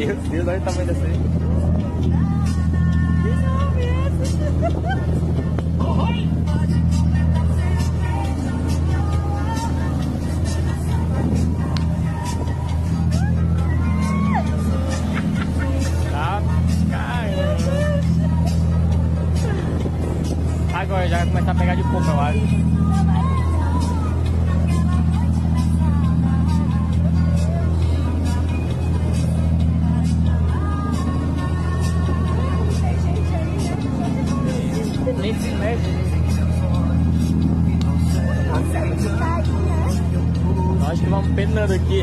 Meu Deus, olha o tamanho dessa aí. Tá, caramba. Agora já vai começar a pegar de pouco, eu acho. Nem se mexe. Nós que vamos penando aqui.